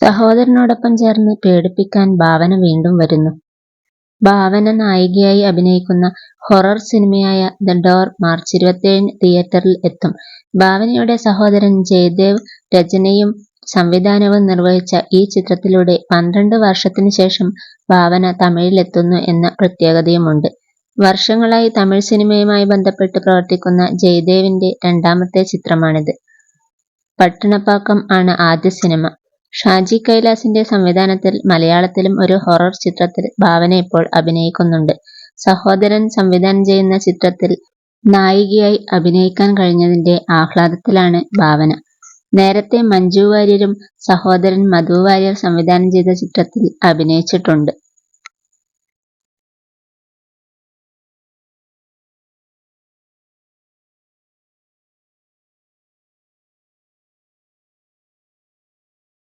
സഹോദരനോടൊപ്പം ചേർന്ന് പേടിപ്പിക്കാൻ ഭാവന വീണ്ടും വരുന്നു. ഭാവന നായികയായി അഭിനയിക്കുന്ന ഹൊറർ സിനിമയായ ദ ഡോർ മാർച്ച് 27-ന് തിയേറ്ററിൽ എത്തും. ഭാവനയുടെ സഹോദരൻ ജയദേവ് രചനയും സംവിധാനവും നിർവഹിച്ച ഈ ചിത്രത്തിലൂടെ 12 വർഷത്തിനു ശേഷം ഭാവന തമിഴിലെത്തുന്നു എന്ന പ്രത്യേകതയുമുണ്ട്. വർഷങ്ങളായി തമിഴ് സിനിമയുമായി ബന്ധപ്പെട്ട് പ്രവർത്തിക്കുന്ന ജയദേവിന്റെ രണ്ടാമത്തെ ചിത്രമാണിത്. പട്ടണപ്പാക്കം ആണ് ആദ്യ സിനിമ. ഷാജി കൈലാസിന്റെ സംവിധാനത്തിൽ മലയാളത്തിലും ഒരു ഹൊറർ ചിത്രത്തിൽ ഭാവന ഇപ്പോൾ അഭിനയിക്കുന്നുണ്ട്. സഹോദരൻ സംവിധാനം ചെയ്യുന്ന ചിത്രത്തിൽ നായികയായി അഭിനയിക്കാൻ കഴിഞ്ഞതിന്റെ ആഹ്ലാദത്തിലാണ് ഭാവന. നേരത്തെ മഞ്ജു വാര്യരും സഹോദരൻ മധു വാര്യർ സംവിധാനം ചെയ്ത ചിത്രത്തിൽ അഭിനയിച്ചിട്ടുണ്ട്.